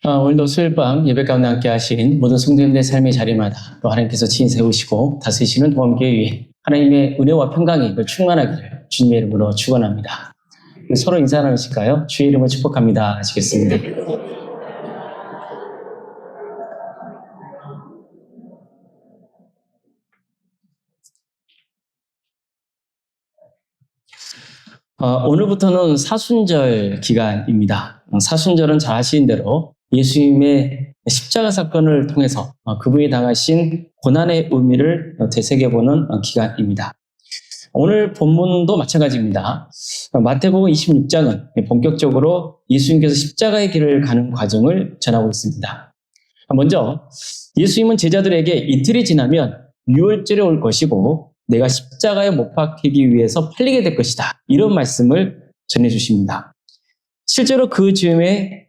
오늘도 수요일 밤 예배 가운데 함께 하신 모든 성도님들의 삶의 자리마다 또 하나님께서 지인 세우시고 다스리시는 도움교회 위에 하나님의 은혜와 평강이 충만하기를 주님의 이름으로 축원합니다. 서로 인사 나누실까요? 주의 이름을 축복합니다 하시겠습니다. 오늘부터는 사순절 기간입니다. 사순절은 잘 아시는 대로 예수님의 십자가 사건을 통해서 그분이 당하신 고난의 의미를 되새겨보는 기간입니다. 오늘 본문도 마찬가지입니다. 마태복음 26장은 본격적으로 예수님께서 십자가의 길을 가는 과정을 전하고 있습니다. 먼저 예수님은 제자들에게 이틀이 지나면 유월절이 올 것이고 내가 십자가에 못 박히기 위해서 팔리게 될 것이다. 이런 말씀을 전해주십니다. 실제로 그 즈음에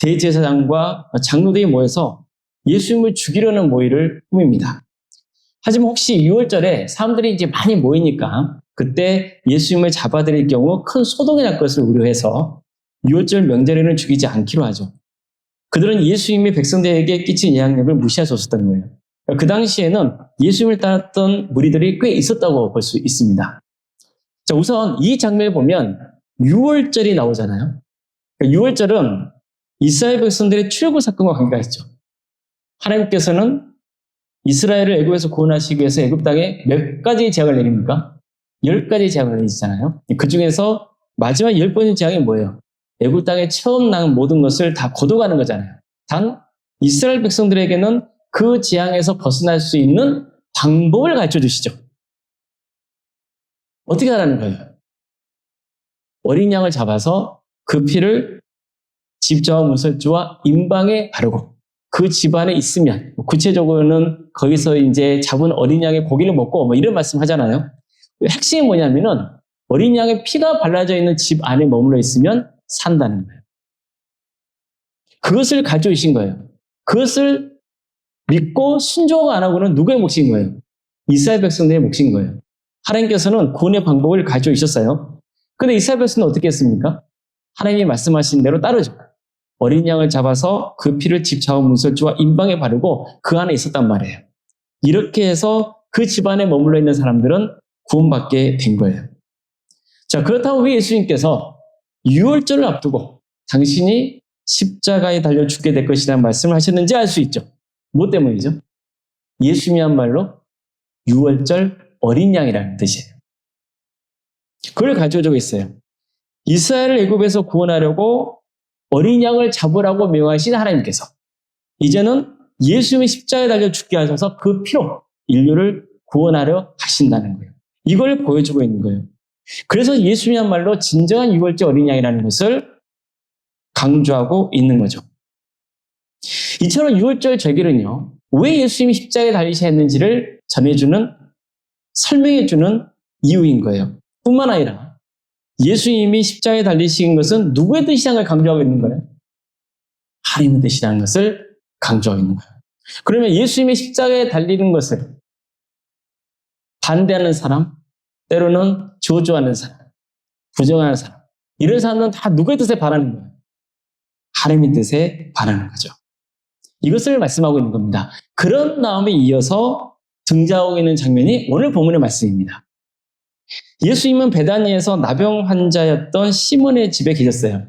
대제사장과 장로들이 모여서 예수님을 죽이려는 모의를 꾸밉니다. 하지만 혹시 6월절에 사람들이 이제 많이 모이니까 그때 예수님을 잡아들일 경우 큰 소동이 날 것을 우려해서 6월절 명절에는 죽이지 않기로 하죠. 그들은 예수님이 백성들에게 끼친 영향력을 무시할 수 없었던 거예요. 그 당시에는 예수님을 따랐던 무리들이 꽤 있었다고 볼 수 있습니다. 자, 우선 이 장면을 보면 6월절이 나오잖아요. 6월절은 이스라엘 백성들의 출애굽 사건과 관계가 있죠. 하나님께서는 이스라엘을 애굽에서 구원하시기 위해서 애굽 땅에 몇 가지 재앙을 내립니까? 10가지 재앙을 내리잖아요. 그 중에서 마지막 10번째 재앙이 뭐예요? 애굽 땅에 처음 난 모든 것을 다 거둬가는 거잖아요. 단 이스라엘 백성들에게는 그 재앙에서 벗어날 수 있는 방법을 가르쳐 주시죠. 어떻게 하라는 거예요? 어린 양을 잡아서 그 피를 집자와 문설주와 임방에 바르고 그 집안에 있으면, 구체적으로는 거기서 이제 잡은 어린 양의 고기를 먹고 뭐 이런 말씀 하잖아요. 핵심이 뭐냐면은 어린 양의 피가 발라져 있는 집 안에 머물러 있으면 산다는 거예요. 그것을 가져오신 거예요. 그것을 믿고 순종 안 하고는 누구의 몫인 거예요? 이스라엘 백성들의 몫인 거예요. 하나님께서는 구원의 방법을 가져오셨어요. 근데 이스라엘 백성은 어떻게 했습니까? 하나님이 말씀하신 대로 따르죠. 어린 양을 잡아서 그 피를 집 좌우 문설주와 임방에 바르고 그 안에 있었단 말이에요. 이렇게 해서 그 집안에 머물러 있는 사람들은 구원받게 된 거예요. 자, 그렇다면 왜 예수님께서 유월절을 앞두고 당신이 십자가에 달려 죽게 될 것이라는 말씀을 하셨는지 알 수 있죠. 뭐 때문이죠? 예수님이야말로 유월절 어린 양이라는 뜻이에요. 그걸 가져오고 있어요. 이스라엘을 애굽에서 구원하려고 어린 양을 잡으라고 명하신 하나님께서 이제는 예수님이 십자가에 달려 죽게 하셔서 그 피로 인류를 구원하려 하신다는 거예요. 이걸 보여주고 있는 거예요. 그래서 예수님이야말로 진정한 유월절 어린 양이라는 것을 강조하고 있는 거죠. 이처럼 유월절 절기는요, 왜 예수님이 십자가에 달리셔야 했는지를 전해주는, 설명해주는 이유인 거예요. 뿐만 아니라 예수님이 십자가에 달리신 것은 누구의 뜻이라는 걸 강조하고 있는 거예요? 하나님의 뜻이라는 것을 강조하고 있는 거예요. 그러면 예수님이 십자가에 달리는 것을 반대하는 사람, 때로는 저주하는 사람, 부정하는 사람, 이런 사람들은 다 누구의 뜻에 반하는 거예요? 하나님의 뜻에 반하는 거죠. 이것을 말씀하고 있는 겁니다. 그런 다음에 이어서 등장하고 있는 장면이 오늘 본문의 말씀입니다. 예수님은 베다니에서 나병 환자였던 시몬의 집에 계셨어요.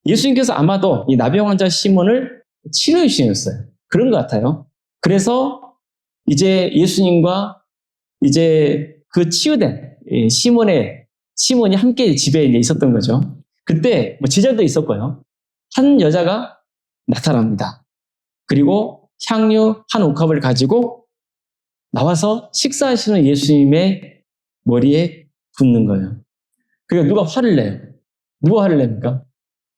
예수님께서 아마도 이 나병 환자 시몬을 치료해 주셨어요. 그런 것 같아요. 그래서 이제 예수님과 이제 그 치유된 시몬이 함께 집에 이제 있었던 거죠. 그때 뭐 제자도 있었고요. 한 여자가 나타납니다. 그리고 향유 한 옥합을 가지고 나와서 식사하시는 예수님의 머리에 붓는 거예요. 그러니까 누가 화를 내요? 누가 화를 냅니까?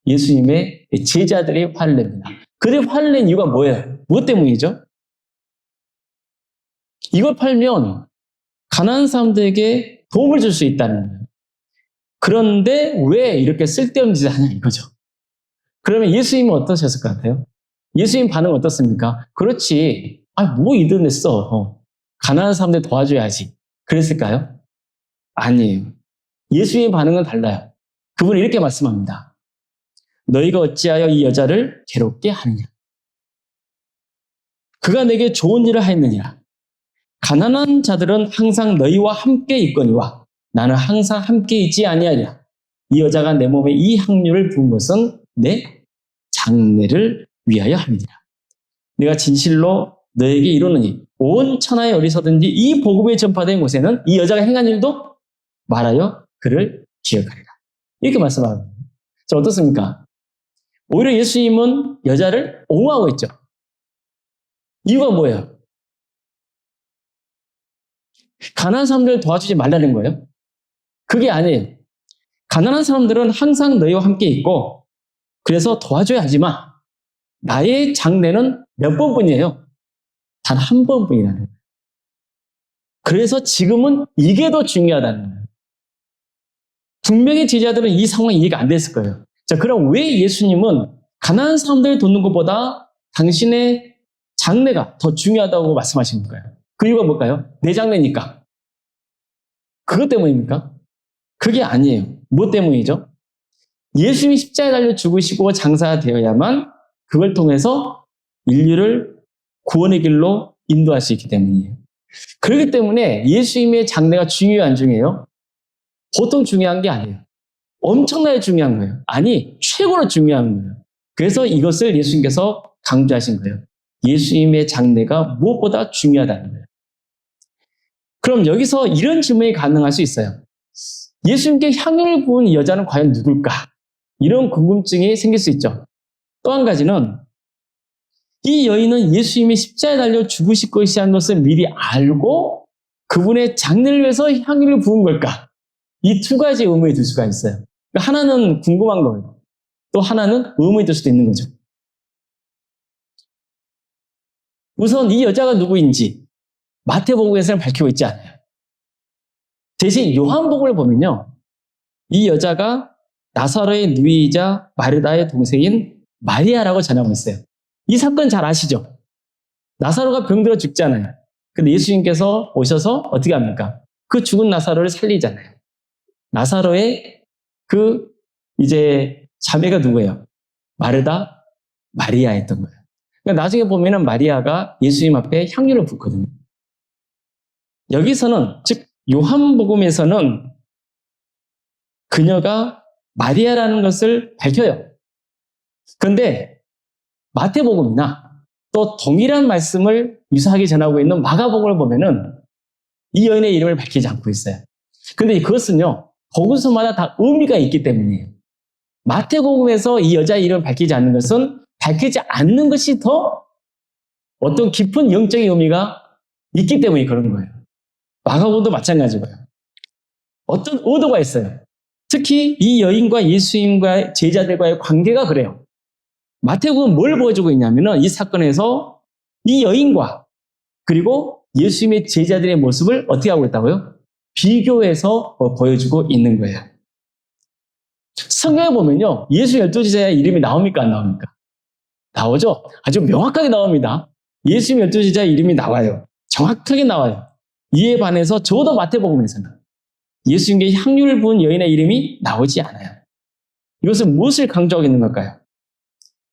예수님의 제자들이 화를 냅니다. 그들이 화를 낸 이유가 뭐예요? 무엇 때문이죠? 이걸 팔면 가난한 사람들에게 도움을 줄 수 있다는 거예요. 그런데 왜 이렇게 쓸데없는 짓을 하냐 이거죠. 그러면 예수님은 어떠셨을 것 같아요? 예수님 반응은 어떻습니까? 그렇지. 뭐 이득 냈어. 가난한 사람들 도와줘야지. 그랬을까요? 아니에요. 예수님의 반응은 달라요. 그분은 이렇게 말씀합니다. 너희가 어찌하여 이 여자를 괴롭게 하느냐? 그가 내게 좋은 일을 하였느니라. 가난한 자들은 항상 너희와 함께 있거니와 나는 항상 함께 있지 아니하리라. 이 여자가 내 몸에 이 향유를 부은 것은 내 장례를 위하여 함이니라. 내가 진실로 너에게 이르노니 온 천하에 어디서든지 이 복음이 전파된 곳에는 이 여자가 행한 일도 말하여 그를 기억하리라. 이렇게 말씀합니다. 자, 어떻습니까? 오히려 예수님은 여자를 옹호하고 있죠. 이유가 뭐예요? 가난한 사람들을 도와주지 말라는 거예요? 그게 아니에요. 가난한 사람들은 항상 너희와 함께 있고 그래서 도와줘야 하지만 나의 장례는 몇 번뿐이에요? 단 한 번뿐이라는 거예요. 그래서 지금은 이게 더 중요하다는 거예요. 분명히 제자들은 이 상황이 이해가 안 됐을 거예요. 자, 그럼 왜 예수님은 가난한 사람들을 돕는 것보다 당신의 장례가 더 중요하다고 말씀하시는 거예요? 그 이유가 뭘까요? 내 장례니까. 그것 때문입니까? 그게 아니에요. 뭐 때문이죠? 예수님이 십자가에 달려 죽으시고 장사되어야만 그걸 통해서 인류를 구원의 길로 인도할 수 있기 때문이에요. 그렇기 때문에 예수님의 장례가 중요해요, 안 중요해요? 보통 중요한 게 아니에요. 엄청나게 중요한 거예요. 아니, 최고로 중요한 거예요. 그래서 이것을 예수님께서 강조하신 거예요. 예수님의 장례가 무엇보다 중요하다는 거예요. 그럼 여기서 이런 질문이 가능할 수 있어요. 예수님께 향유를 부은 여자는 과연 누굴까? 이런 궁금증이 생길 수 있죠. 또 한 가지는 이 여인은 예수님이 십자가에 달려 죽으실 것이라는 것을 미리 알고 그분의 장례를 위해서 향유를 부은 걸까? 이 두 가지 의문이 들 수가 있어요. 하나는 궁금한 거예요. 또 하나는 의문이 들 수도 있는 거죠. 우선 이 여자가 누구인지 마태복음에서는 밝히고 있지 않아요. 대신 요한복음을 보면요. 이 여자가 나사로의 누이이자 마르다의 동생인 마리아라고 전하고 있어요. 이 사건 잘 아시죠? 나사로가 병들어 죽잖아요. 근데 예수님께서 오셔서 어떻게 합니까? 그 죽은 나사로를 살리잖아요. 나사로의 그 이제 자매가 누구예요? 마르다, 마리아였던 거예요. 그러니까 나중에 보면은 마리아가 예수님 앞에 향유를 붓거든요. 여기서는 즉 요한복음에서는 그녀가 마리아라는 것을 밝혀요. 그런데 마태복음이나 또 동일한 말씀을 유사하게 전하고 있는 마가복음을 보면은 이 여인의 이름을 밝히지 않고 있어요. 그런데 그것은요, 복음서마다 다 의미가 있기 때문이에요. 마태복음에서 이 여자의 이름을 밝히지 않는 것은 밝히지 않는 것이 더 어떤 깊은 영적인 의미가 있기 때문에 그런 거예요. 마가복음도 마찬가지고요. 어떤 의도가 있어요. 특히 이 여인과 예수님과 제자들과의 관계가 그래요. 마태복음은 뭘 보여주고 있냐면은 이 사건에서 이 여인과 그리고 예수님의 제자들의 모습을 어떻게 하고 있다고요? 비교해서 보여주고 있는 거예요. 성경에 보면요. 예수 12제자의 이름이 나옵니까? 안 나옵니까? 나오죠? 아주 명확하게 나옵니다. 예수 12제자의 이름이 나와요. 정확하게 나와요. 이에 반해서 적어도 마태복음에서는 예수님께 향유를 부은 여인의 이름이 나오지 않아요. 이것은 무엇을 강조하고 있는 걸까요?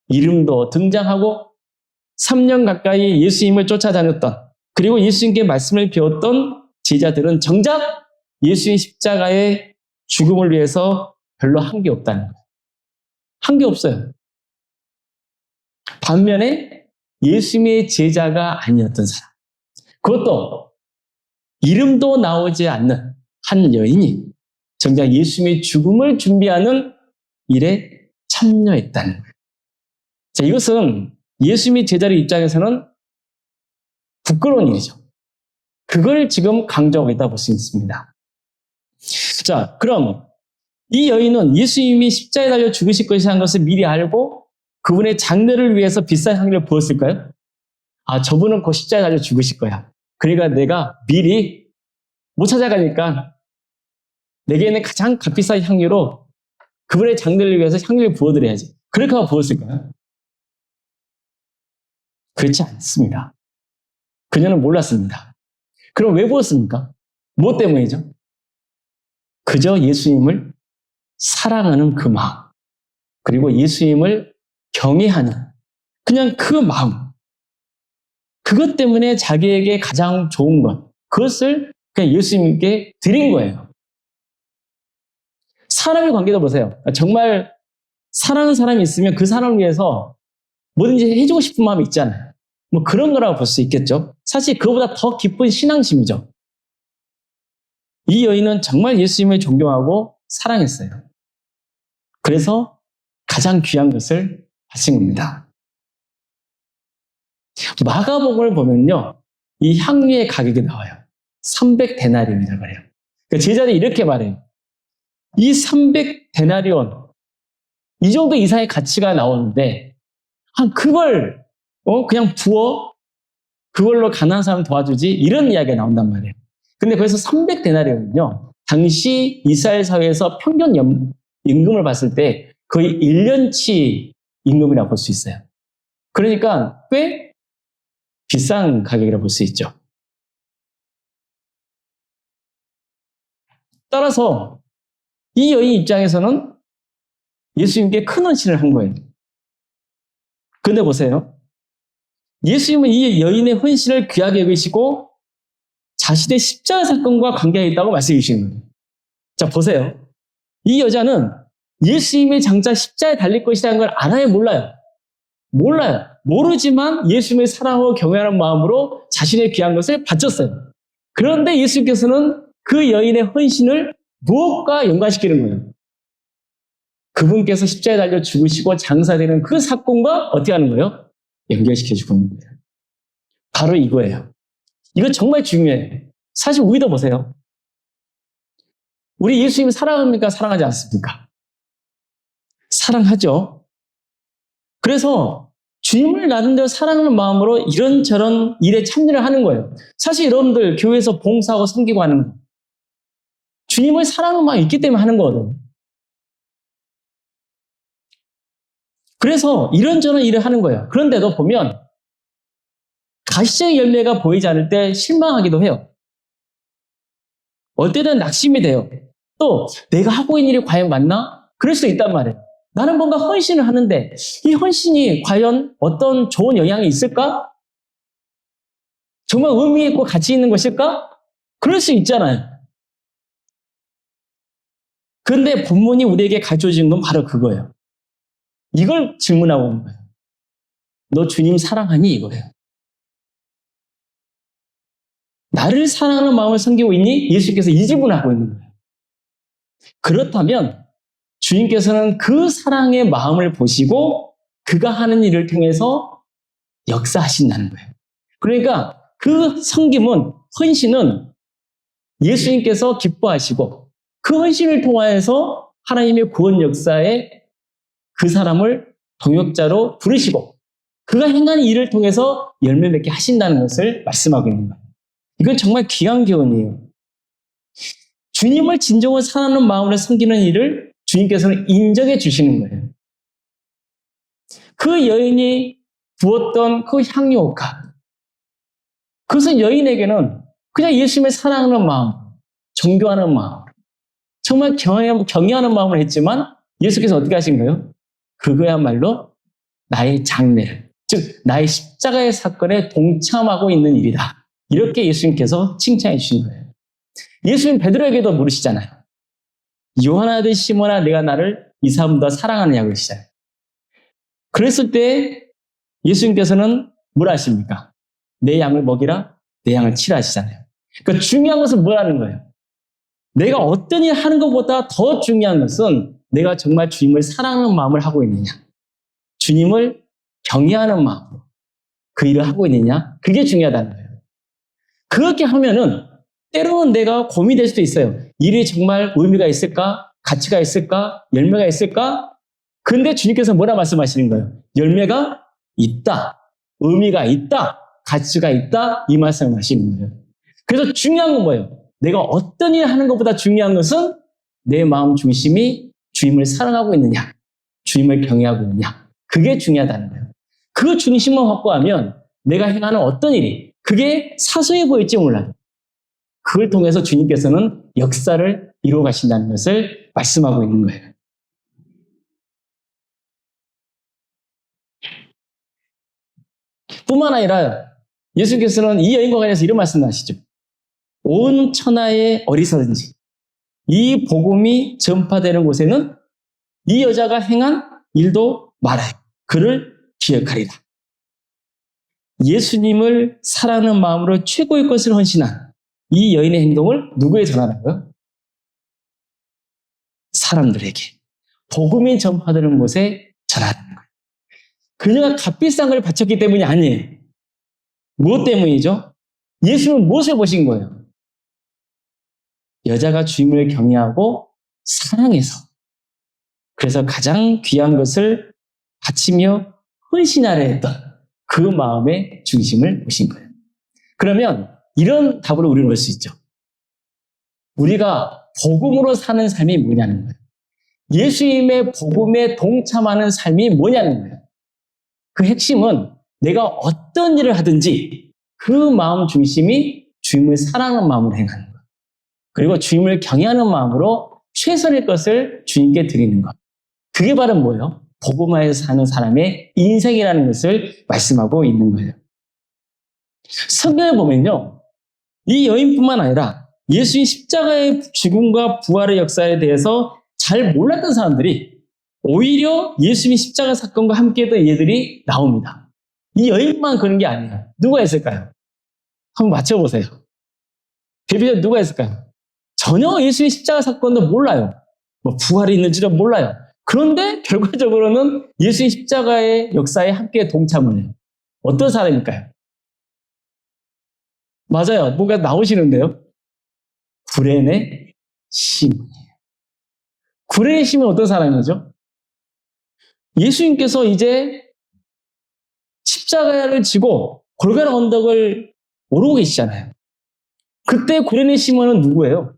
이름도 등장하고 3년 가까이 예수님을 쫓아다녔던 그리고 예수님께 말씀을 배웠던 제자들은 정작 예수의 십자가의 죽음을 위해서 별로 한 게 없다는 거예요. 한 게 없어요. 반면에 예수님의 제자가 아니었던 사람, 그것도 이름도 나오지 않는 한 여인이 정작 예수님의 죽음을 준비하는 일에 참여했다는 거예요. 자, 이것은 예수님의 제자의 입장에서는 부끄러운 일이죠. 그걸 지금 강조하고 있다고 볼 수 있습니다. 자, 그럼 이 여인은 예수님이 십자가에 달려 죽으실 것이라는 것을 미리 알고 그분의 장례를 위해서 비싼 향유를 부었을까요? 아, 저분은 곧 십자가에 달려 죽으실 거야. 그러니까 내가 미리 못 찾아가니까 내게는 가장 값비싼 향유로 그분의 장례를 위해서 향유를 부어드려야지. 그렇게 하고 부었을까요? 그렇지 않습니다. 그녀는 몰랐습니다. 그럼 왜 부었습니까? 무엇 때문이죠? 그저 예수님을 사랑하는 그 마음. 그리고 예수님을 경외하는 그냥 그 마음, 그것 때문에 자기에게 가장 좋은 것, 그것을 그냥 예수님께 드린 거예요. 사람의 관계도 보세요. 정말 사랑하는 사람이 있으면 그 사람을 위해서 뭐든지 해주고 싶은 마음이 있잖아요. 뭐 그런 거라고 볼 수 있겠죠. 사실 그거보다 더 깊은 신앙심이죠. 이 여인은 정말 예수님을 존경하고 사랑했어요. 그래서 가장 귀한 것을 바친 겁니다. 마가복음을 보면요, 이 향유의 가격이 나와요. 300데나리온이라고 그래요. 그러니까 제자들이 이렇게 말해요. 이 300데나리온, 이 정도 이상의 가치가 나오는데, 그걸 그냥 부어 그걸로 가난한 사람 도와주지, 이런 이야기가 나온단 말이에요. 근데 거기서 300데나리온은요, 당시 이스라엘 사회에서 평균 임금을 봤을 때 거의 1년치 임금이라고 볼 수 있어요. 그러니까 꽤 비싼 가격이라고 볼 수 있죠. 따라서 이 여인 입장에서는 예수님께 큰 헌신을 한 거예요. 그런데 보세요. 예수님은 이 여인의 헌신을 귀하게 여기시고 자신의 십자가 사건과 관계가 있다고 말씀해 주시는 거예요. 자, 보세요. 이 여자는 예수님이 장차 십자가에 달릴 것이라는 걸 알아요, 몰라요? 몰라요. 모르지만 예수님을 사랑하고 경외하는 마음으로 자신의 귀한 것을 바쳤어요. 그런데 예수님께서는 그 여인의 헌신을 무엇과 연관시키는 거예요? 그분께서 십자가에 달려 죽으시고 장사되는 그 사건과 어떻게 하는 거예요? 연결시켜주고 있는 거예요. 바로 이거예요. 이거 정말 중요해요. 사실 우리도 보세요. 우리 예수님 사랑합니까? 사랑하지 않습니까? 사랑하죠. 그래서 주님을 나름대로 사랑하는 마음으로 이런저런 일에 참여를 하는 거예요. 사실 여러분들 교회에서 봉사하고 섬기고 하는 거, 주님을 사랑하는 마음이 있기 때문에 하는 거거든요. 그래서 이런저런 일을 하는 거예요. 그런데도 보면 가시적인 열매가 보이지 않을 때 실망하기도 해요. 어떨 때는 낙심이 돼요. 또 내가 하고 있는 일이 과연 맞나? 그럴 수도 있단 말이에요. 나는 뭔가 헌신을 하는데 이 헌신이 과연 어떤 좋은 영향이 있을까? 정말 의미 있고 가치 있는 것일까? 그럴 수 있잖아요. 그런데 본문이 우리에게 가르쳐주는 건 바로 그거예요. 이걸 질문하고 있는 거예요. 너 주님 사랑하니? 이거예요. 나를 사랑하는 마음을 섬기고 있니? 예수님께서 이 질문을 하고 있는 거예요. 그렇다면 주님께서는 그 사랑의 마음을 보시고 그가 하는 일을 통해서 역사하신다는 거예요. 그러니까 그 섬김은, 헌신은 예수님께서 기뻐하시고 그 헌신을 통하여서 하나님의 구원 역사에 그 사람을 동역자로 부르시고 그가 행하는 일을 통해서 열매 맺게 하신다는 것을 말씀하고 있는 거예요. 이건 정말 귀한 교훈이에요. 주님을 진정으로 사랑하는 마음으로 섬기는 일을 주님께서는 인정해 주시는 거예요. 그 여인이 부었던 그 향유옥화, 그것은 여인에게는 그냥 예수님을 사랑하는 마음, 존경하는 마음, 정말 경외하는 마음을 했지만 예수께서 어떻게 하신 거예요? 그거야말로 나의 장례를, 즉 나의 십자가의 사건에 동참하고 있는 일이다. 이렇게 예수님께서 칭찬해 주신 거예요. 예수님 베드로에게도 물으시잖아요. 요한아 아들 시몬아, 내가 나를 이 사람보다 사랑하느냐고 그러시잖아요. 그랬을 때 예수님께서는 뭐라 하십니까? 내 양을 먹이라, 내 양을 치라 하시잖아요. 그러니까 중요한 것은 뭐라는 거예요? 내가 어떤 일 하는 것보다 더 중요한 것은 내가 정말 주님을 사랑하는 마음을 하고 있느냐, 주님을 경외하는 마음으로 그 일을 하고 있느냐, 그게 중요하다는 거예요. 그렇게 하면은 때로는 내가 고민이 될 수도 있어요. 일이 정말 의미가 있을까? 가치가 있을까? 열매가 있을까? 근데 주님께서 뭐라 말씀하시는 거예요? 열매가 있다, 의미가 있다, 가치가 있다, 이 말씀을 하시는 거예요. 그래서 중요한 건 뭐예요? 내가 어떤 일을 하는 것보다 중요한 것은 내 마음 중심이 주님을 사랑하고 있느냐, 주님을 경외하고 있느냐, 그게 중요하다는 거예요. 그 중심만 확보하면 내가 행하는 어떤 일이 그게 사소해 보일지 몰라요. 그걸 통해서 주님께서는 역사를 이루어 가신다는 것을 말씀하고 있는 거예요. 뿐만 아니라 예수께서는 이 여인과 관해서 이런 말씀을 하시죠. 온 천하에 어디서든지 이 복음이 전파되는 곳에는 이 여자가 행한 일도 말하여 그를 기억하리라. 예수님을 사랑하는 마음으로 최고의 것을 헌신한 이 여인의 행동을 누구에 전하는 거예요? 사람들에게. 복음이 전파되는 곳에 전하는 거예요. 그녀가 값비싼 걸 바쳤기 때문이 아니에요. 무엇 때문이죠? 예수는 무엇을 보신 거예요? 여자가 주님을 경외하고 사랑해서 그래서 가장 귀한 것을 바치며 헌신하려 했던 그 마음의 중심을 보신 거예요. 그러면 이런 답으로 우리는 올 수 있죠. 우리가 복음으로 사는 삶이 뭐냐는 거예요. 예수님의 복음에 동참하는 삶이 뭐냐는 거예요. 그 핵심은 내가 어떤 일을 하든지 그 마음 중심이 주님을 사랑하는 마음으로 행하는 거예요. 그리고 주님을 경외하는 마음으로 최선의 것을 주님께 드리는 것. 그게 바로 뭐예요? 복음화에서 사는 사람의 인생이라는 것을 말씀하고 있는 거예요. 성경에 보면요. 이 여인뿐만 아니라 예수님 십자가의 죽음과 부활의 역사에 대해서 잘 몰랐던 사람들이 오히려 예수님 십자가 사건과 함께했던 예들이 나옵니다. 이 여인만 그런 게 아니에요. 누가 있을까요? 한번 맞춰보세요. 대표적으로 누가 있을까요? 전혀 예수님 십자가 사건도 몰라요. 뭐 부활이 있는지도 몰라요. 그런데 결과적으로는 예수님 십자가의 역사에 함께 동참을 해요. 어떤 사람일까요? 맞아요. 뭔가 나오시는데요. 구레네 시몬이에요. 구레네 시몬은 어떤 사람이죠? 예수님께서 이제 십자가를 지고 골고다 언덕을 오르고 계시잖아요. 그때 구레네 시몬은 누구예요?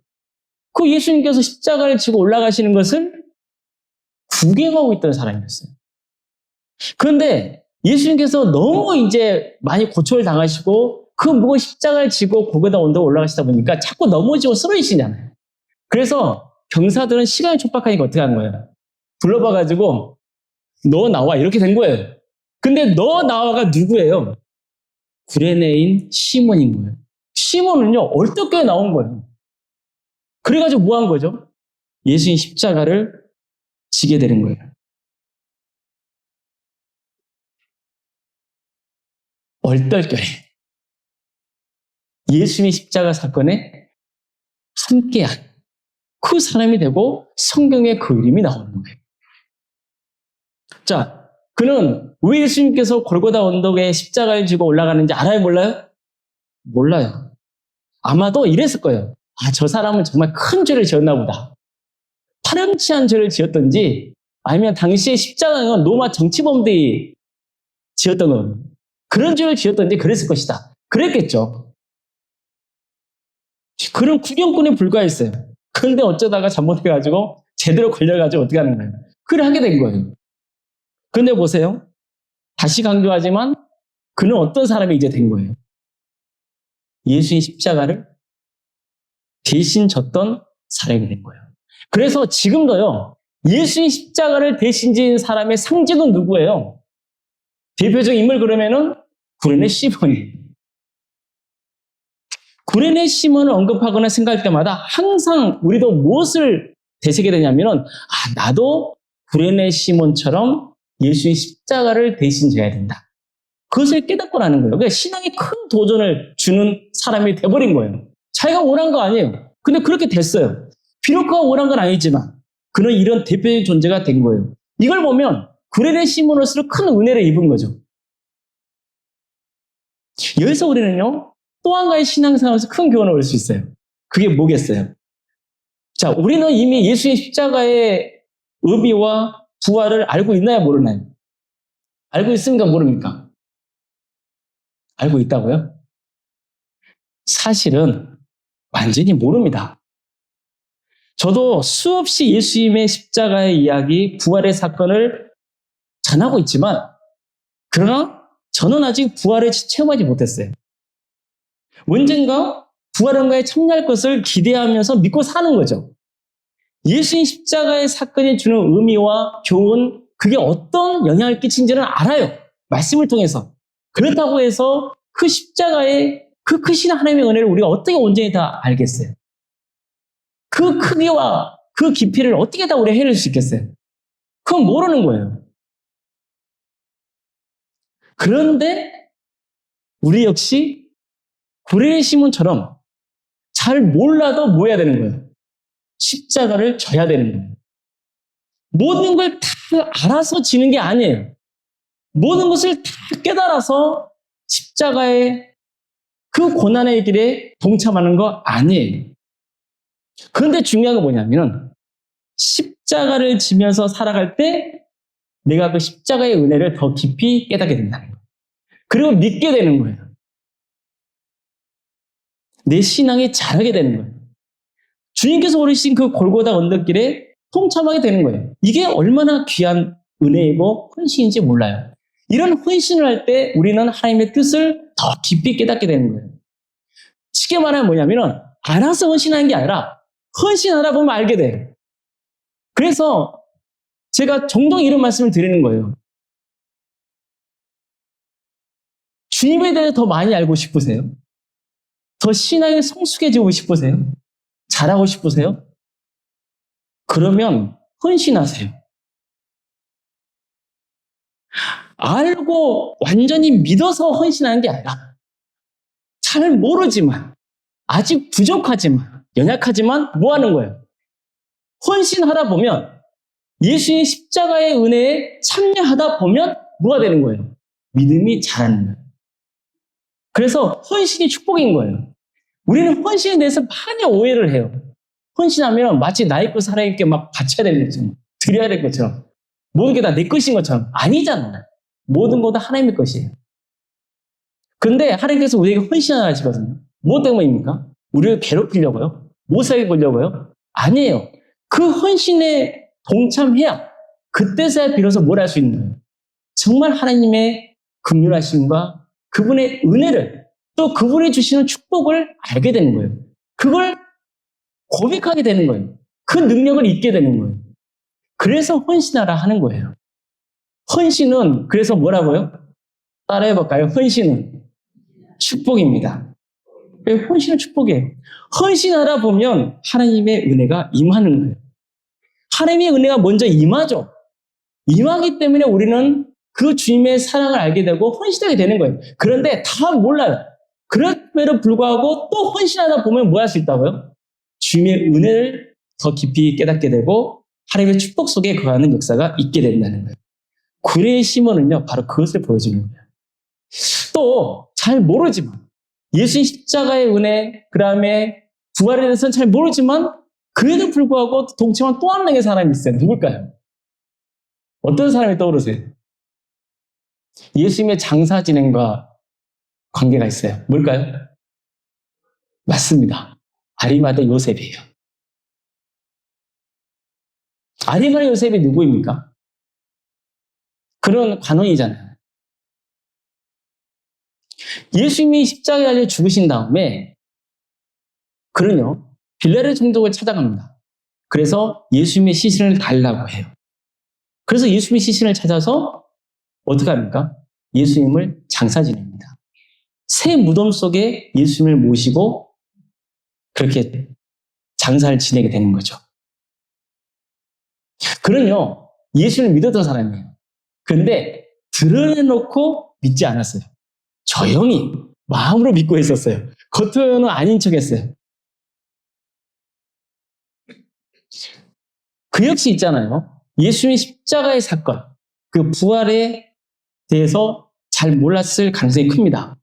그 예수님께서 십자가를 지고 올라가시는 것을 구경하고 있던 사람이었어요. 그런데 예수님께서 너무 이제 많이 고초를 당하시고 그 무거운 십자가를 지고 골고다 언덕을 올라가시다 보니까 자꾸 넘어지고 쓰러지시잖아요. 그래서 병사들은 시간이 촉박하니까 어떻게 하는 거예요? 불러봐가지고 너 나와 이렇게 된 거예요. 근데 너 나와가 누구예요? 구레네인 시몬인 거예요. 시몬은요 얼떨결에 나온 거예요. 그래가지고 뭐 한 거죠? 예수님 십자가를 지게 되는 거예요. 얼떨결에 예수님의 십자가 사건에 함께한 그 사람이 되고 성경에 그 이름이 나오는 거예요. 자, 그는 왜 예수님께서 골고다 언덕에 십자가를 지고 올라가는지 알아요? 몰라요? 몰라요. 아마도 이랬을 거예요. 아, 저 사람은 정말 큰 죄를 지었나 보다. 파렴치한 죄를 지었던지 아니면 당시에 십자가는 로마 정치범들이 지었던 거 그런 죄를 지었던지 그랬을 것이다. 그랬겠죠. 그런 구경꾼에 불과했어요. 그런데 어쩌다가 잘못해가지고 제대로 걸려가지고 어떻게 하는 거예요? 그걸 하게 된 거예요. 그런데 보세요. 다시 강조하지만 그는 어떤 사람이 이제 된 거예요? 예수의 십자가를 대신 졌던 사람이 된 거예요. 그래서 지금도요. 예수의 십자가를 대신 진 사람의 상징은 누구예요? 대표적 인물 그러면은 구레네 시몬이에요. 구레네 시몬을 언급하거나 생각할 때마다 항상 우리도 무엇을 되새게 되냐면은 아, 나도 구레네 시몬처럼 예수의 십자가를 대신 져야 된다. 그것을 깨닫고 나는 거예요. 그러니까 신앙에 큰 도전을 주는 사람이 돼버린 거예요. 자기가 원한 거 아니에요. 근데 그렇게 됐어요. 비록 그가 원한 건 아니지만 그는 이런 대표적인 존재가 된 거예요. 이걸 보면 구레네 시몬으로서 큰 은혜를 입은 거죠. 여기서 우리는요. 또 한 가지 신앙생활에서 큰 교훈을 얻을 수 있어요. 그게 뭐겠어요? 자, 우리는 이미 예수의 십자가의 의미와 부활을 알고 있나요? 모르나요? 알고 있습니까? 모릅니까? 알고 있다고요? 사실은 완전히 모릅니다. 저도 수없이 예수님의 십자가의 이야기, 부활의 사건을 전하고 있지만 그러나 저는 아직 부활을 체험하지 못했어요. 언젠가 부활한가에 참여할 것을 기대하면서 믿고 사는 거죠. 예수님 십자가의 사건이 주는 의미와 교훈, 그게 어떤 영향을 끼친지는 알아요. 말씀을 통해서. 그렇다고 해서 그 십자가의 그 크신 하나님의 은혜를 우리가 어떻게 온전히 다 알겠어요? 그 크기와 그 깊이를 어떻게 다 우리가 헤아릴 수 있겠어요? 그건 모르는 거예요. 그런데 우리 역시 구레의 시몬처럼 잘 몰라도 뭐 해야 되는 거예요? 십자가를 져야 되는 거예요. 모든 걸 다 알아서 지는 게 아니에요. 모든 것을 다 깨달아서 십자가의 그 고난의 길에 동참하는 거 아니에요. 그런데 중요한 건 뭐냐면 십자가를 지면서 살아갈 때 내가 그 십자가의 은혜를 더 깊이 깨닫게 된다는 거예요. 그리고 믿게 되는 거예요. 내 신앙이 자라게 되는 거예요. 주님께서 오르신 그 골고다 언덕길에 동참하게 되는 거예요. 이게 얼마나 귀한 은혜이고 헌신인지 몰라요. 이런 헌신을 할 때 우리는 하나님의 뜻을 더 깊이 깨닫게 되는 거예요. 쉽게 말하면 뭐냐면 알아서 헌신하는 게 아니라 헌신하다 보면 알게 돼요. 그래서 제가 종종 이런 말씀을 드리는 거예요. 주님에 대해 더 많이 알고 싶으세요? 더 신앙이 성숙해지고 싶으세요? 잘하고 싶으세요? 그러면 헌신하세요. 알고 완전히 믿어서 헌신하는 게 아니라 잘 모르지만 아직 부족하지만 연약하지만 뭐 하는 거예요? 헌신하다 보면 예수의 십자가의 은혜에 참여하다 보면 뭐가 되는 거예요? 믿음이 자라는 거예요. 그래서 헌신이 축복인 거예요. 우리는 헌신에 대해서 많이 오해를 해요. 헌신하면 마치 나의 것 하나님께 막 바쳐야 되는 것처럼, 드려야 될 것처럼, 모든 게 다 내 것인 것처럼. 아니잖아요. 모든 거 다 하나님의 것이에요. 그런데 하나님께서 우리에게 헌신을 하시거든요. 뭐 때문입니까? 우리를 괴롭히려고요? 못 살게 보려고요? 아니에요. 그 헌신에 동참해야 그때서야 비로소 뭘 할 수 있는 거예요. 정말 하나님의 긍휼하심과 그분의 은혜를 또 그분이 주시는 축복을 알게 되는 거예요. 그걸 고백하게 되는 거예요. 그 능력을 잊게 되는 거예요. 그래서 헌신하라 하는 거예요. 헌신은 그래서 뭐라고요? 따라해볼까요? 헌신은 축복입니다. 헌신은 축복이에요. 헌신하다 보면 하나님의 은혜가 임하는 거예요. 하나님의 은혜가 먼저 임하죠. 임하기 때문에 우리는 그 주님의 사랑을 알게 되고 헌신하게 되는 거예요. 그런데 다 몰라요. 그럼에도 불구하고 또 헌신하다 보면 뭐 할 수 있다고요? 주님의 은혜를 더 깊이 깨닫게 되고 하나님의 축복 속에 거하는 역사가 있게 된다는 거예요. 구레의 시몬은요, 바로 그것을 보여주는 거예요. 또 잘 모르지만 예수의 십자가의 은혜, 그 다음에 부활에 대해서는 잘 모르지만 그에도 불구하고 동참한 또 한 명의 사람이 있어요. 누굴까요? 어떤 사람이 떠오르세요? 예수님의 장사 진행과 관계가 있어요. 뭘까요? 맞습니다. 아리마대 요셉이에요. 아리마대 요셉이 누구입니까? 그런 관원이잖아요. 예수님이 십자가에 달려 죽으신 다음에 그는요, 빌라레 총독을 찾아갑니다. 그래서 예수님의 시신을 달라고 해요. 그래서 예수님의 시신을 찾아서 어떻게 합니까? 예수님을 장사 지냅니다. 새 무덤 속에 예수님을 모시고 그렇게 장사를 지내게 되는 거죠. 그는요, 예수를 믿었던 사람이에요. 그런데 드러내놓고 믿지 않았어요. 조용히 마음으로 믿고 있었어요. 겉으로는 아닌 척 했어요. 그 역시 있잖아요. 예수님의 십자가의 사건, 그 부활에 대해서 잘 몰랐을 가능성이 큽니다.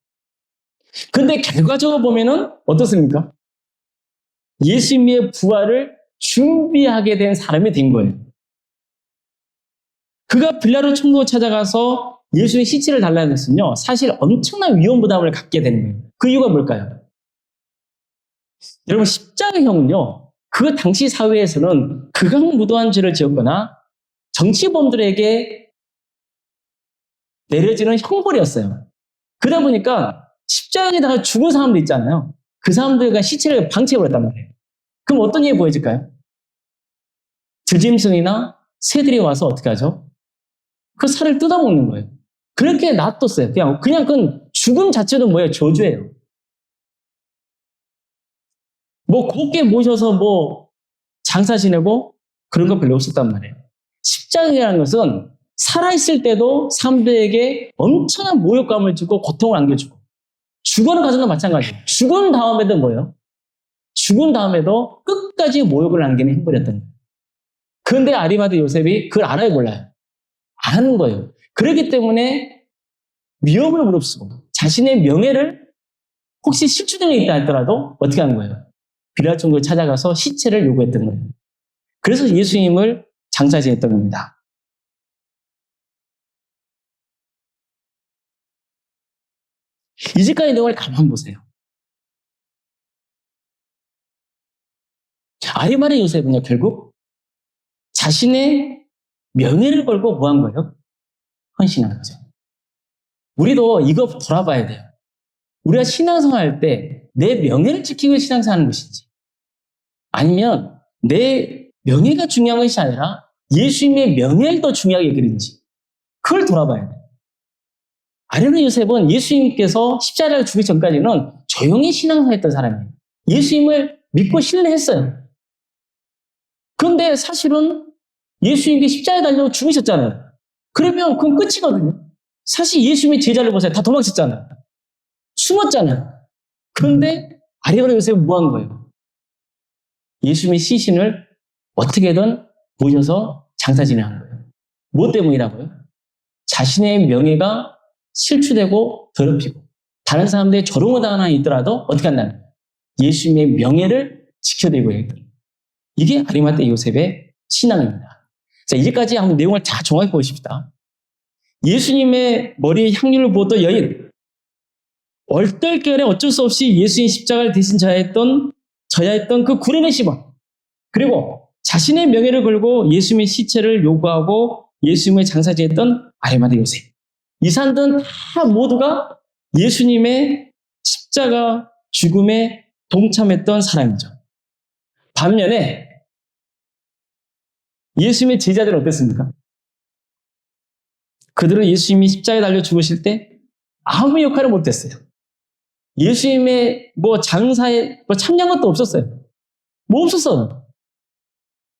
그런데 결과적으로 보면은 어떻습니까? 예수님의 부활을 준비하게 된 사람이 된 거예요. 그가 빌라도 총독을 찾아가서 예수의 시체를 달라는 것은요, 사실 엄청난 위험 부담을 갖게 되는 거예요. 그 이유가 뭘까요? 여러분, 십자가형은요, 그 당시 사회에서는 극악무도한 죄를 지었거나 정치범들에게 내려지는 형벌이었어요. 그러다 보니까 십자가에다가 죽은 사람들 있잖아요. 그 사람들과 시체를 방치해버렸단 말이에요. 그럼 어떤 일이 보여질까요? 들짐승이나 새들이 와서 어떻게 하죠? 그 살을 뜯어먹는 거예요. 그렇게 놔뒀어요. 그냥 그 죽음 자체도 뭐예요? 저주예요. 뭐 곱게 모셔서 뭐 장사 지내고 그런 거 별로 없었단 말이에요. 십자가라는 것은 살아있을 때도 사람들에게 엄청난 모욕감을 주고 고통을 안겨주고 죽어는 가서도 마찬가지예요. 죽은 다음에도 뭐예요? 죽은 다음에도 끝까지 모욕을 남기는 행벌이었던 거예요. 그런데 아리마대 요셉이 그걸 알아요, 몰라요? 아는 거예요. 그렇기 때문에 위협을 무릅쓰고 자신의 명예를 혹시 실추된 게 있다 할더라도 어떻게 하는 거예요? 빌라도 총독을 찾아가서 시체를 요구했던 거예요. 그래서 예수님을 장사 지냈던 겁니다. 이제까지 내용을 가만 보세요. 아리마대 요셉은요, 결국 자신의 명예를 걸고 뭐 한 거예요? 헌신한 거죠. 우리도 이거 돌아봐야 돼요. 우리가 신앙생활 할 때 내 명예를 지키고 신앙생활 하는 것인지 아니면 내 명예가 중요한 것이 아니라 예수님의 명예를 더 중요하게 여기는지 그걸 돌아봐야 돼요. 아리마대 요셉은 예수님께서 십자가를 죽기 전까지는 조용히 신앙생활했던 사람이에요. 예수님을 믿고 신뢰했어요. 그런데 사실은 예수님이 십자가에 달려 죽으셨잖아요. 그러면 그건 끝이거든요. 사실 예수님의 제자를 보세요. 다 도망쳤잖아요. 숨었잖아요. 그런데 아리마대 요셉은 뭐 한 거예요? 예수님의 시신을 어떻게든 모셔서 장사 진행한 거예요. 뭐 때문이라고요? 자신의 명예가 실추되고 더럽히고 다른 사람들의 조롱을 당하는 한이 있더라도 어떻게 한다는 거예요? 예수님의 명예를 지켜내고 해요. 이게 아리마대 요셉의 신앙입니다. 자, 이제까지 한번 내용을 다 정확히 보십시다. 예수님의 머리에 향유를 부었던 여인, 얼떨결에 어쩔 수 없이 예수님 십자가를 대신 져야 했던 그 구레네 시몬, 그리고 자신의 명예를 걸고 예수님의 시체를 요구하고 예수님의 장사 지냈던 아리마대 요셉. 이 사람들은 다 모두가 예수님의 십자가 죽음에 동참했던 사람이죠. 반면에 예수님의 제자들은 어땠습니까? 그들은 예수님이 십자가에 달려 죽으실 때 아무 역할을 못했어요. 예수님의 장사에 참여한 것도 없었어요. 뭐 없었어.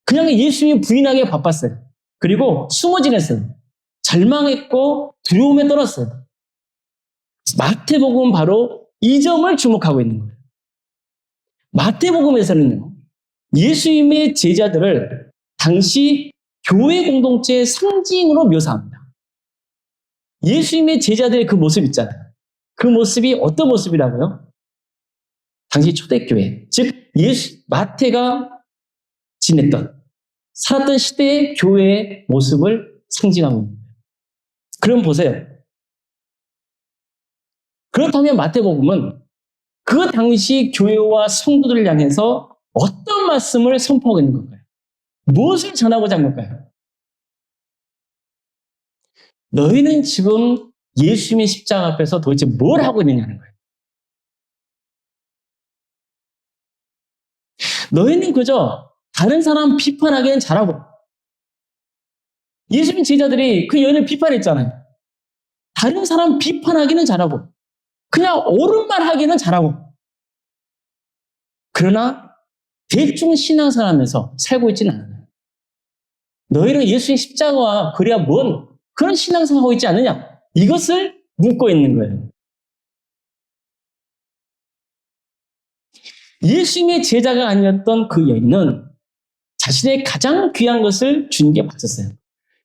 그냥 예수님이 부인하기에 바빴어요. 그리고 숨어 지냈어요. 절망했고 두려움에 떨었어요. 마태복음은 바로 이 점을 주목하고 있는 거예요. 마태복음에서는요, 예수님의 제자들을 당시 교회 공동체의 상징으로 묘사합니다. 예수님의 제자들의 그 모습 있잖아요. 그 모습이 어떤 모습이라고요? 당시 초대교회, 즉 마태가 지냈던, 살았던 시대의 교회의 모습을 상징하고 있는 거예요. 그럼 보세요. 그렇다면 마태복음은 그 당시 교회와 성도들을 향해서 어떤 말씀을 선포하고 있는 건가요? 무엇을 전하고자 한 걸까요? 너희는 지금 예수님의 십자가 앞에서 도대체 뭘 하고 있느냐는 거예요. 너희는 그저 다른 사람 비판하기는 잘하고, 예수님 제자들이 그 여인을 비판했잖아요. 다른 사람 비판하기는 잘하고, 그냥 옳은 말 하기는 잘하고, 그러나 대충 신앙생활하면서 살고 있지는 않아요. 너희는 예수님 십자가와 그래야 뭔 그런 신앙생활하고 있지 않느냐? 이것을 묻고 있는 거예요. 예수님의 제자가 아니었던 그 여인은 자신의 가장 귀한 것을 주님께 바쳤어요.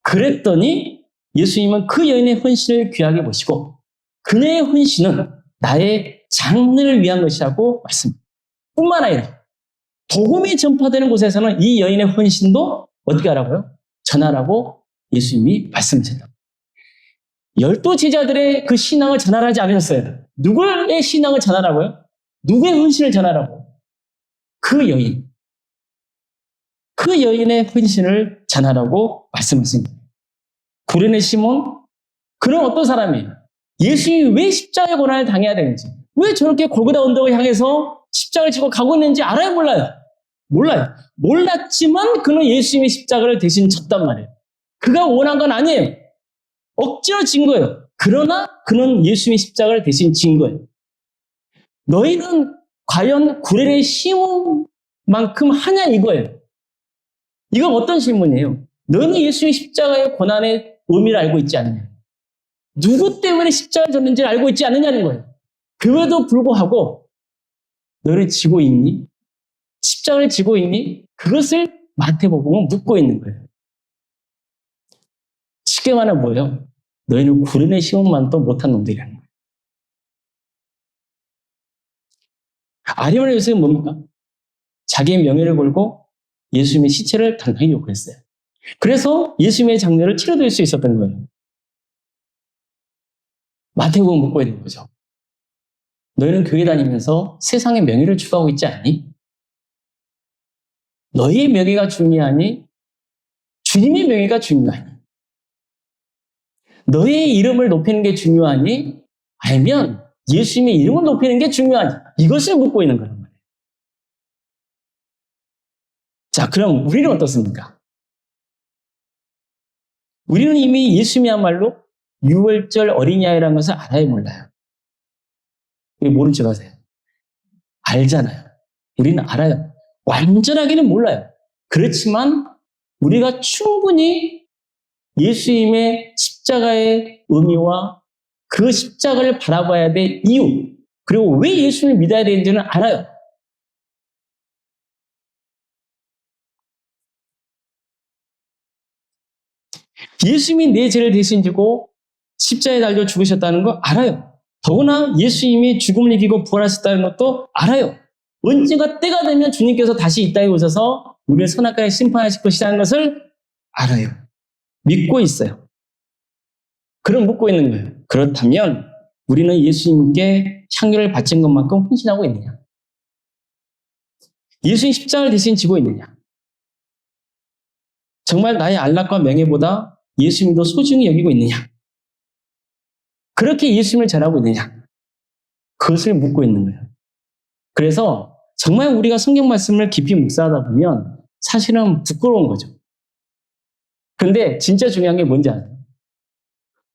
그랬더니 예수님은 그 여인의 헌신을 귀하게 보시고 그녀의 헌신은 나의 장래를 위한 것이라고 말씀합니다. 뿐만 아니라 복음이 전파되는 곳에서는 이 여인의 헌신도 어떻게 하라고요? 전하라고 예수님이 말씀하셨다. 12 제자들의 그 신앙을 전하지 않으셨어요. 누구의 신앙을 전하라고요? 누구의 헌신을 전하라고? 그 여인. 그 여인의 헌신을 전하라고 말씀하신 거예요. 구레네 시몬? 그런 어떤 사람이에요? 예수님이 왜 십자가의 고난을 당해야 되는지, 왜 저렇게 골고다 언덕을 향해서 십자가를 지고 가고 있는지 알아요, 몰라요? 몰라요. 몰랐지만 그는 예수님의 십자가를 대신 졌단 말이에요. 그가 원한 건 아니에요. 억지로 진 거예요. 그러나 그는 예수님의 십자가를 대신 진 거예요. 너희는 과연 구레를 심은 만큼 하냐 이거예요. 이건 어떤 질문이에요? 너는 예수님의 십자가의 고난의 의미를 알고 있지 않느냐? 누구 때문에 십자가를 졌는지를 알고 있지 않느냐는 거예요. 그럼에도 불구하고 너를 지고 있니? 십자가를 지고 있니? 그것을 마태복음은 묻고 있는 거예요. 쉽게 말하면 뭐예요? 너희는 구레의 시험만도 못한 놈들이라는 거예요. 아리마대 요셉은 뭡니까? 자기의 명예를 걸고 예수님의 시체를 당당히 요구했어요. 그래서 예수님의 장례를 치러드릴 수 있었던 거예요. 마태복음은 묻고 있는 거죠. 너희는 교회 다니면서 세상의 명예를 추구하고 있지 않니? 너희의 명예가 중요하니? 주님의 명예가 중요하니? 너희의 이름을 높이는 게 중요하니? 아니면 예수님의 이름을 높이는 게 중요하니? 이것을 묻고 있는 거란 말이에요. 자, 그럼 우리는 어떻습니까? 우리는 이미 예수님이야말로 유월절 어린이아이라는 것을 알아야 몰라요. 왜 모른 척 하세요? 알잖아요. 우리는 알아요. 완전하게는 몰라요. 그렇지만 우리가 충분히 예수님의 십자가의 의미와 그 십자가를 바라봐야 될 이유, 그리고 왜 예수님을 믿어야 되는지는 알아요. 예수님이 내 죄를 대신 지고 십자가에 달려 죽으셨다는 거 알아요. 더구나 예수님이 죽음을 이기고 부활하셨다는 것도 알아요. 언젠가 때가 되면 주님께서 다시 이 땅에 오셔서 우리를 선악과에 심판하실 것이라는 것을 알아요. 믿고 있어요. 그럼 묻고 있는 거예요. 그렇다면 우리는 예수님께 향유를 바친 것만큼 헌신하고 있느냐? 예수님 십자가를 대신 지고 있느냐? 정말 나의 안락과 명예보다 예수님도 소중히 여기고 있느냐? 그렇게 예수님을 잘하고 있느냐? 그것을 묻고 있는 거예요. 그래서 정말 우리가 성경 말씀을 깊이 묵상하다 보면 사실은 부끄러운 거죠. 근데 진짜 중요한 게 뭔지 아세요?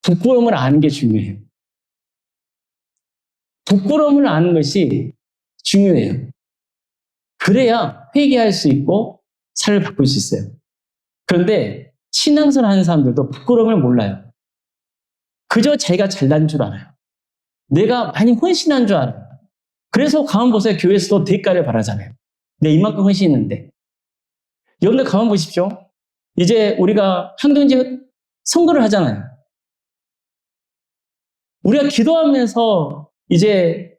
부끄러움을 아는 게 중요해요. 부끄러움을 아는 것이 중요해요. 그래야 회개할 수 있고 삶을 바꿀 수 있어요. 그런데 신앙생활 하는 사람들도 부끄러움을 몰라요. 그저 자기가 잘난 줄 알아요. 내가 많이 헌신한 줄 알아요. 그래서 가만 보세요. 교회에서도 대가를 바라잖아요. 내가 이만큼 헌신했는데. 여러분들 가만 보십시오. 이제 우리가 환경제 선거를 하잖아요. 우리가 기도하면서 이제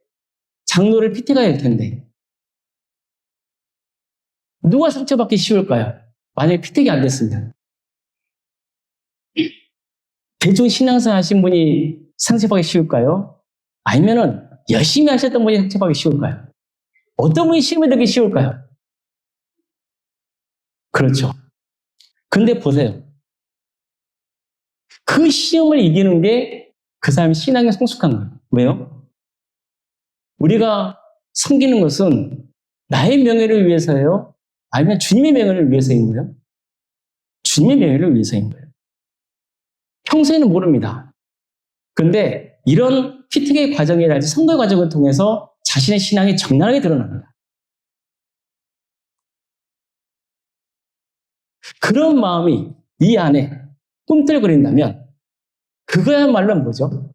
장로를 피태가야 할 텐데 누가 상처받기 쉬울까요? 만약에 피택이 안 됐습니다. 대충 신앙생활 하신 분이 상처받기 쉬울까요? 아니면은 열심히 하셨던 분이 상처받기 쉬울까요? 어떤 분이 시험에 들기 쉬울까요? 그렇죠. 근데 보세요. 그 시험을 이기는 게 그 사람이 신앙에 성숙한 거예요. 왜요? 우리가 섬기는 것은 나의 명예를 위해서예요? 아니면 주님의 명예를 위해서인 거예요? 주님의 명예를 위해서인 거예요. 평소에는 모릅니다. 그런데 이런 피팅의 과정이라든지 선거의 과정을 통해서 자신의 신앙이 적나라하게 드러납니다. 그런 마음이 이 안에 꿈틀거린다면 그거야말로 뭐죠?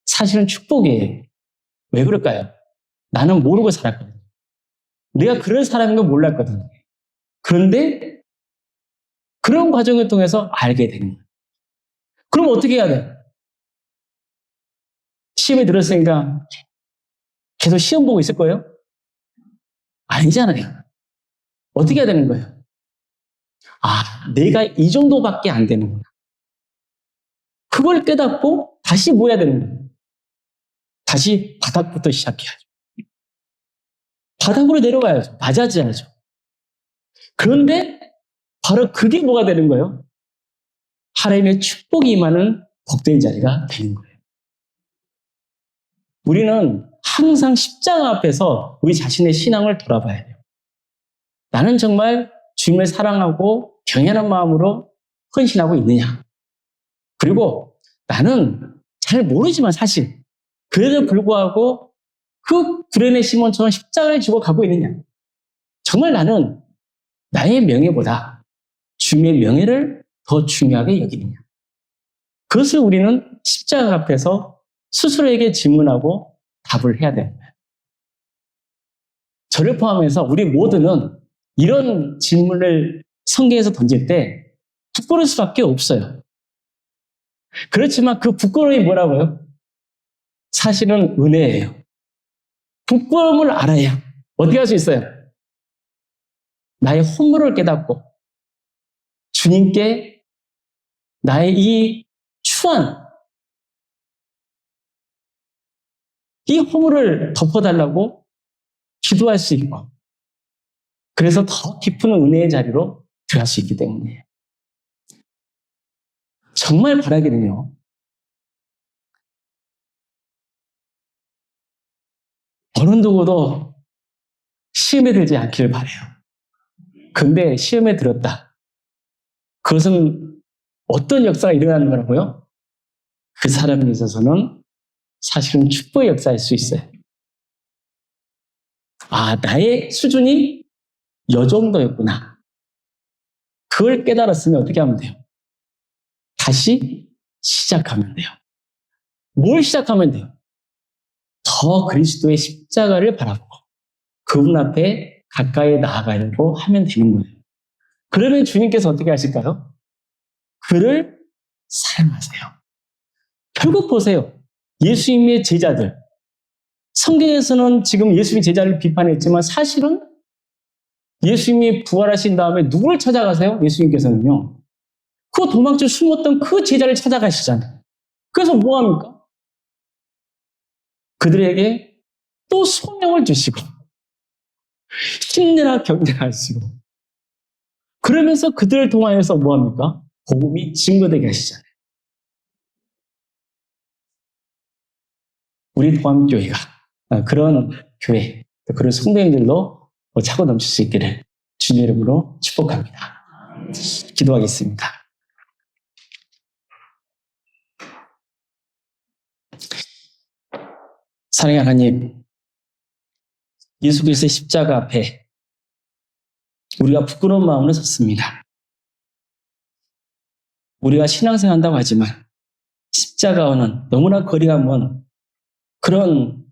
사실은 축복이에요. 왜 그럴까요? 나는 모르고 살았거든요. 내가 그런 사람인 걸 몰랐거든요. 그런데 그런 과정을 통해서 알게 되는 거예요. 그럼 어떻게 해야 돼요? 시험에 들었으니까 계속 시험 보고 있을 거예요? 아니잖아요. 어떻게 해야 되는 거예요? 아, 내가 이 정도밖에 안 되는구나. 그걸 깨닫고 다시 뭐 해야 되는 거예요? 다시 바닥부터 시작해야죠. 바닥으로 내려가야죠. 맞아져야죠. 그런데 바로 그게 뭐가 되는 거예요? 하나님의 축복이 임하는 복된 자리가 되는 거예요. 우리는 항상 십자가 앞에서 우리 자신의 신앙을 돌아봐야 돼요. 나는 정말 주님을 사랑하고 경외하는 마음으로 헌신하고 있느냐? 그리고 나는 잘 모르지만 사실 그래도 불구하고 그 구레네 시몬처럼 십자가를 지고 가고 있느냐? 정말 나는 나의 명예보다 주님의 명예를 더 중요하게 여기느냐? 그것을 우리는 십자가 앞에서 스스로에게 질문하고 답을 해야 됩니다. 저를 포함해서 우리 모두는 이런 질문을 성경에서 던질 때 부끄러울 수밖에 없어요. 그렇지만 그 부끄러움이 뭐라고요? 사실은 은혜예요. 부끄러움을 알아야 어떻게 할 수 있어요? 나의 허물을 깨닫고 주님께 나의 이 추한 이 허물을 덮어달라고 기도할 수 있고 그래서 더 깊은 은혜의 자리로 들어갈 수 있기 때문이에요. 정말 바라기는요. 어느 누구도 시험에 들지 않기를 바라요. 근데 시험에 들었다. 그것은 어떤 역사가 일어나는 거라고요? 그 사람에 있어서는 사실은 축복의 역사일 수 있어요. 아, 나의 수준이 이 정도였구나. 그걸 깨달았으면 어떻게 하면 돼요? 다시 시작하면 돼요. 뭘 시작하면 돼요? 더 그리스도의 십자가를 바라보고 그분 앞에 가까이 나아가려고 하면 되는 거예요. 그러면 주님께서 어떻게 하실까요? 그를 사랑하세요. 결국 보세요. 예수님의 제자들. 성경에서는 지금 예수님의 제자를 비판했지만 사실은 예수님이 부활하신 다음에 누구를 찾아가세요? 예수님께서는요. 그 도망쳐 숨었던 그 제자를 찾아가시잖아요. 그래서 뭐합니까? 그들에게 또 소명을 주시고 힘내라 경쟁하시고 그러면서 그들을 통하여서 뭐합니까? 복음이 증거되게 하시잖아요. 우리 동암교회가 그런 교회, 그런 성도님들로 차고 넘칠 수 있기를 주님 이름으로 축복합니다. 기도하겠습니다. 사랑의 하나님, 예수 그리스도의 십자가 앞에 우리가 부끄러운 마음으로 섰습니다. 우리가 신앙생활 한다고 하지만 십자가와는 너무나 거리가 먼 그런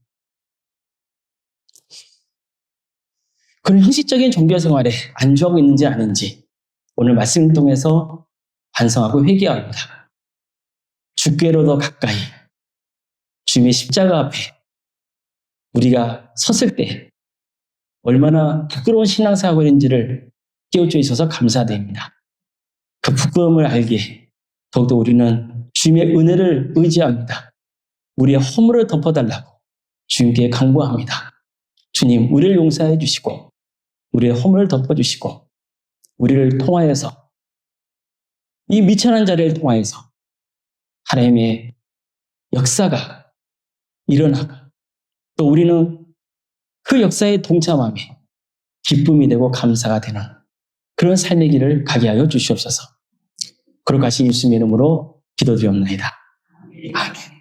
형식적인 종교생활에 안주하고 있는지 아닌지 오늘 말씀을 통해서 반성하고 회개합니다. 주께로 더 가까이 주님의 십자가 앞에 우리가 섰을 때 얼마나 부끄러운 신앙생활인지를 깨우쳐 주셔서 감사드립니다. 그 부끄러움을 알기에 더욱더 우리는 주님의 은혜를 의지합니다. 우리의 허물을 덮어달라고 주님께 간구합니다. 주님, 우리를 용서해 주시고 우리의 허물을 덮어주시고 우리를 통하여서 이 미천한 자리를 통하여서 하나님의 역사가 일어나고 또 우리는 그 역사에 동참함이 기쁨이 되고 감사가 되는 그런 삶의 길을 가게 하여 주시옵소서. 그렇게 하신 예수님의 이름으로 기도드리옵나이다. 아멘.